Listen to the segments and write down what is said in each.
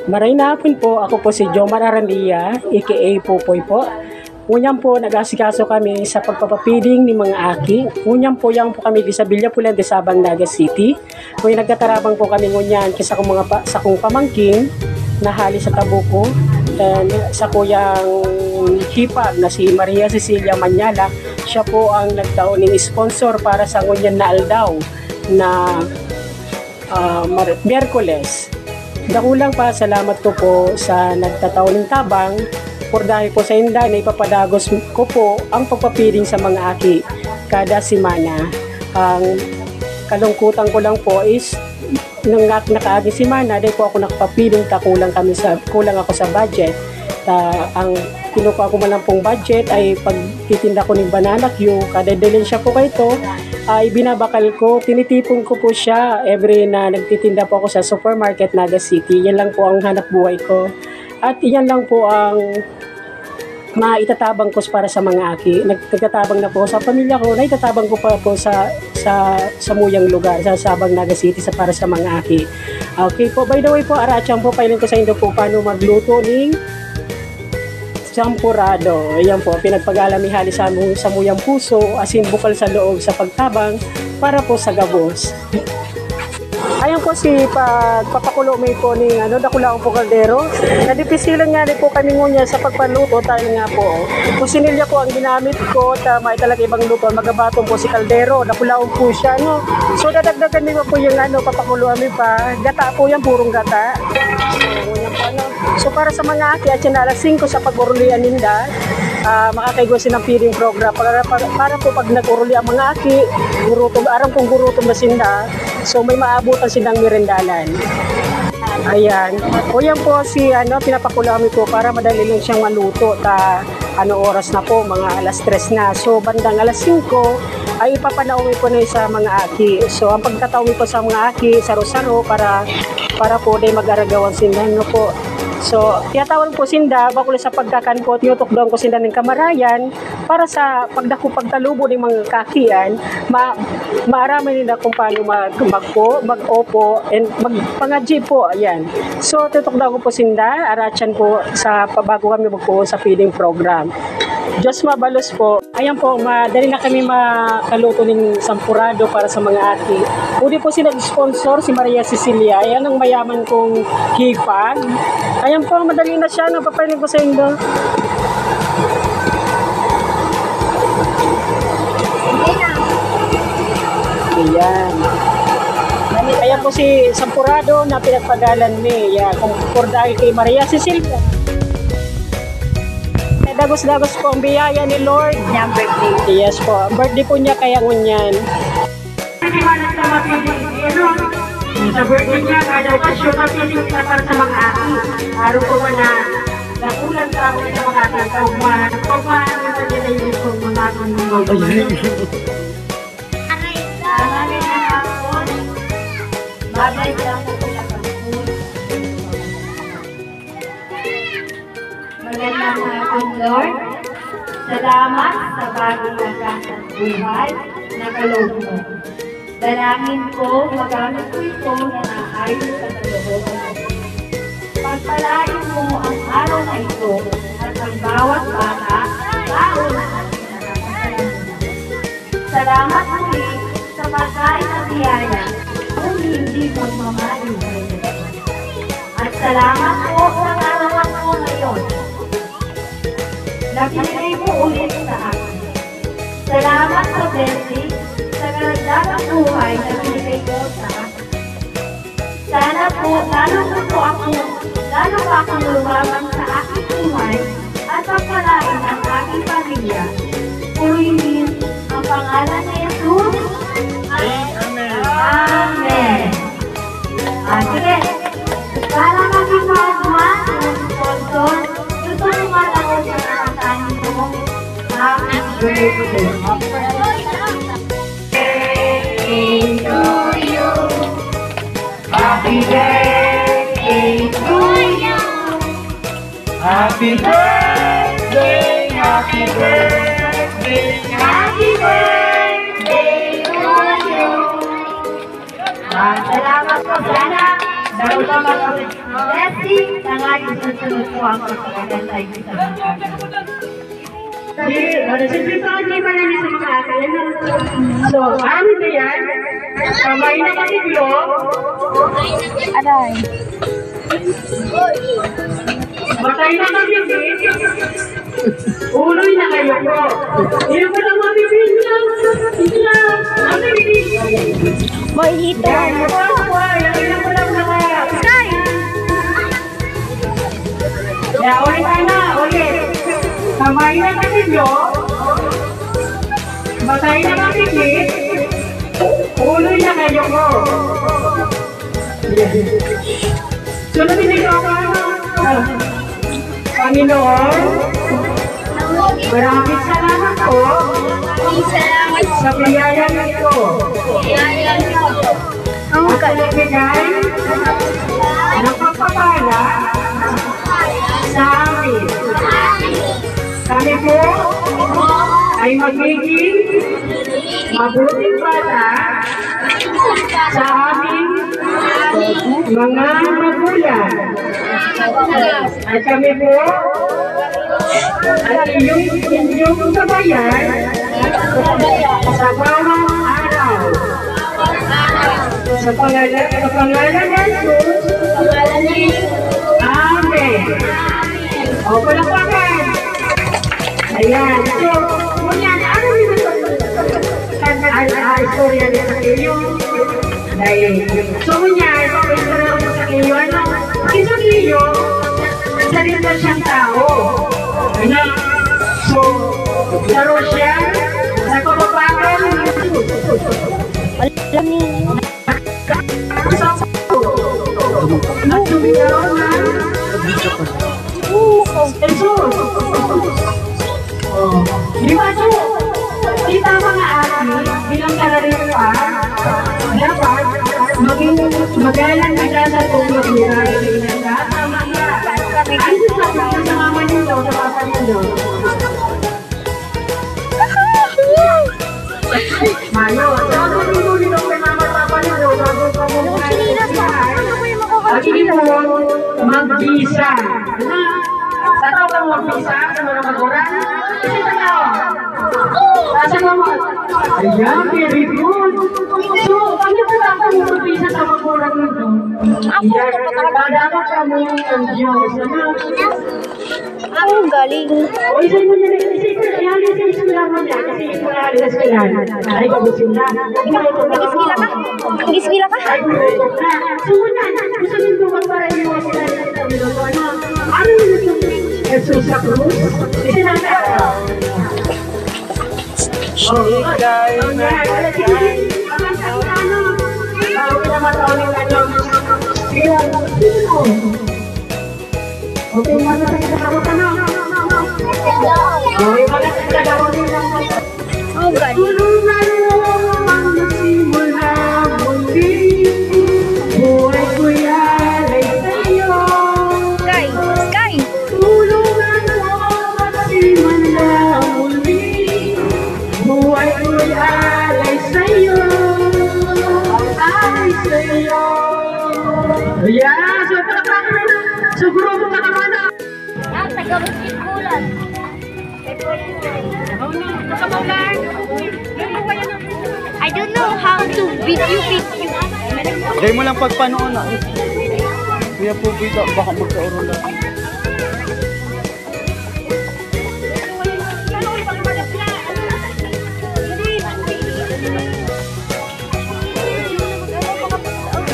Maray na hapon po, ako po si Jomar Arandia, aka Pupoy po. Ngunyan po, nag-asikaso kami sa pagpapapiling ni mga aki. Ngunyan po, yang po kami sa Villa Pulan de Sabang, Naga City. Kung nagkatarabang po kami ngunyan sa kung pamangkin na hali sa Tabuko. And sa kuyang hipag na si Maria Cecilia Manyala, siya po ang nagtaon ng sponsor para sa ngunyan na aldaw na Miyerkules. Dakulang pa, salamat ko po sa nagtataon ng tabang por dahil po sa inda na ipapadagos ko po ang pagpapiling sa mga aki kada semana. Ang kalungkutan ko lang po is nung nakaagi semana dahil po ako nakapapiling kulang ako sa budget. Ang kinukuha ko man lang pong budget ay pagtitinda ko ng banana Q, kada delensya po kayo ito ay binabakal ko, tinitipon ko po siya every na nagtitinda po ako sa supermarket Naga City. Yan lang po ang hanap buhay ko at yan lang po ang maitatabang ko para sa mga aki. Nagtatabang na po sa pamilya ko, naitatabang ko pa po sa muyang lugar sa Sabang Naga City para sa mga aki. Okay po, by the way po, aratyang po, pailan ko sa inyo po paano magluto ng champurado. Ayan po, pinagpag-alamihali sa muyang puso, asin bukal sa loob sa pagtabang para po sa gabos. Ayan po si pagpapakulo may po ni dakulaong po kaldero. Nadipisilan nga rin po kami ngunya sa pagpaluto dahil nga po. Kusinilya po ang ginamit ko at may talaga ibang luto. Magabatong po si kaldero, dakulaong po siya. No? So dadagdagan nyo po yung papakuluan mi pa. Gata po yan, purong gata. So para sa mga aki at yan alas 5 sa pag-urulian ninda, makakaigosin ng feeding program para po pag nag-uruli ang mga aki, aram kong gurutom na sinda, so may maabutan silang merendalan. Ayan. O yan po si pinapakulami ko para madali lang siyang maluto. Oras na po, mga alas 3 na. So bandang alas 5 ay ipapanawi ko na sa mga aki. So ang pagkatawi ko sa mga aki, saro-saro para po day mag-aragawan sindan po. So, tiyatawag po sinda, bakula sa pagkakan ko, tinutukdoan ko sinda ng kamarayan para sa pagtalubo ng mga kakian, maaraman nila kung paano mag-opo, and magpangadji po, ayan. So, tinutukdoan ko po sinda, aratyan po bago kami magpo sa feeding program. Diyos mabalos po. Ayan po, madali na kami makaluto ng sampurado para sa mga ati. Uli po si nag-sponsor, si Maria Cecilia. Ayan ang mayaman kong hipag. Ayan po, madali na siya. Napapainin ko sa inyo. Ayan. Ayan po si sampurado na pinagpagalan ni. Ayan, kung dahil kay Maria Cecilia. Dagos-dagos po ang biyaya ni Lord. Niya birthday. Yes po. Birthday po niya kaya ngunyan. Sa birthday niya, kada okasyon na piling para sa mga aki. Araw ko man na nakulang tao sa mga aki. Pagmaan na nila yung mga aki ng mga aray na hapon. Bagay lang po sila pagpun. Magandang hapon, Lord. Salamat sa bagong lakas at buhay na kaloob mo. Dalangin ko, magamit ko ito na naayon sa kalooban. Pagpalain mo ang araw na ito at ang bawat bata, tao na ating nakakasalamunan. Salamat muli sa pagkain ng biyaya kung hindi magmamaling sa iyo. At salamat po sa karawan mo ngayon. Nabinigay mo ulit sa akin. Salamat sa blessing, sa karagdagang buhay na binigay mo sa akin. Sana po, lalo pa akong lumabang sa aking buhay at pagpalain ang aking pamilya. Purihin ang pangalan ni Jesus. Amen. Amen. Sige, para maging mahal ng sponsor, gusto naman ako sa nakatanin mo. Happy birthday. Happy birthday to you. Happy birthday, happy birthday, happy birthday to you. Salamat po sana. Blessing na nga yung susunod po ang pagkakagantay sa mga Siyempre pa hindi pa namin sa mga atin. So, amin na yan. Kamay na katiglo. Aray. Matay na mabibig. Uloy na kayo po. Hindi ko lang mabibig lang. Mabibig. Mahihito. Yan ko lang naka. Sky! Yan, ulit na. Ulit. Kamay na katiglo. Matay na mabibig. Uloy na kayo po. Sunodin nito ako. Panginoon, maraming salamat po sa biyaya nito. At nagbigay ng pagpapala sa amin. Kami po ay magiging mabuting bata sa aming mga magulang. At kami po at inyong sabayan sa bawang araw. Sa pangalan ng Jesus. Amen. O, palapakan. Ayan. So, kunyan, ano yung istorya niya sa iyo? Dahil, so kunyan, istorya niya sa iyo, ano? Isang iyo, salita siyang tao. Ano? So, laro siya sa kababagan ng Jesus. Alam niyo. At sumigaw na Jesus. Di ba so? Kita mga ati, bilang karaniwa, dapat maging magalang kita sa tungkol nila. Tama nga. Ay, sasabi sa mama nito, sa papa nito. Mayo, sabi nito kay mama at papa nito, bago ka mo at hindi mo mag-visa. Tataw kang mag-visa sa mga magulang? Kasi tataw. Nasa mama. Ayan, very good. So, kami tataw kang mag-visa sa magulang nito. Dapat kami ang Diyos. Ang galing. O, isa mo niya. Isa mo lang mo niya. Kasi ito na alas ka yan. Ay, babusin na. Mag-iskila ka? Mag-iskila ka? Ay, so, wala. Gusto nyo buwan para iwas sila sa minuto. Ano yung Jesus sa cruz? Ito na ka. Okay, mga sa na. Ang galing. Tulungan mo ang nagsimula muli. Buhay ko'y alay sa'yo. Sky! Sky! Tulungan mo ang nagsimula muli. Buhay ko'y alay sa'yo. Alay sa'yo. Ayan! So, talaga na. So, grupo ka naman na. Ang taga-basketbulan. I don't know how to video. Gay mo lang pagpanoon na. Kuya po bida, baka magkaroon lang.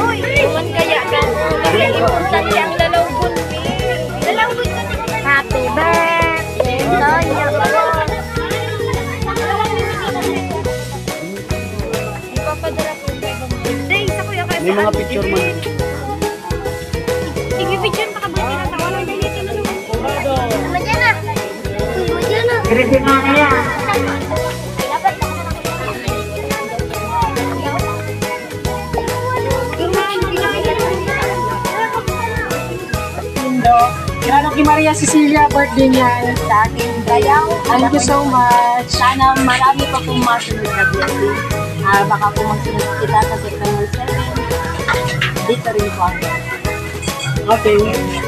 Uy, naman kaya ka. Kasi importante ang lalawgon. Lalawgon ka. Happy birthday to you. Ipapadala ko kay birthday sa kuya kasi. May mga picture man. Sige, picture pa ka ba tinatawa ng dalitin na naman? Madyan na. Madyan na. Grede nga na yan. Dapat na. Kilala kay Maria Cecilia, birthday niya sa akin. Thank you so much. Sana marami pa pong masunod na blessing. Baka po magsunod kita sa September 7. Dito rin po ako. Okay.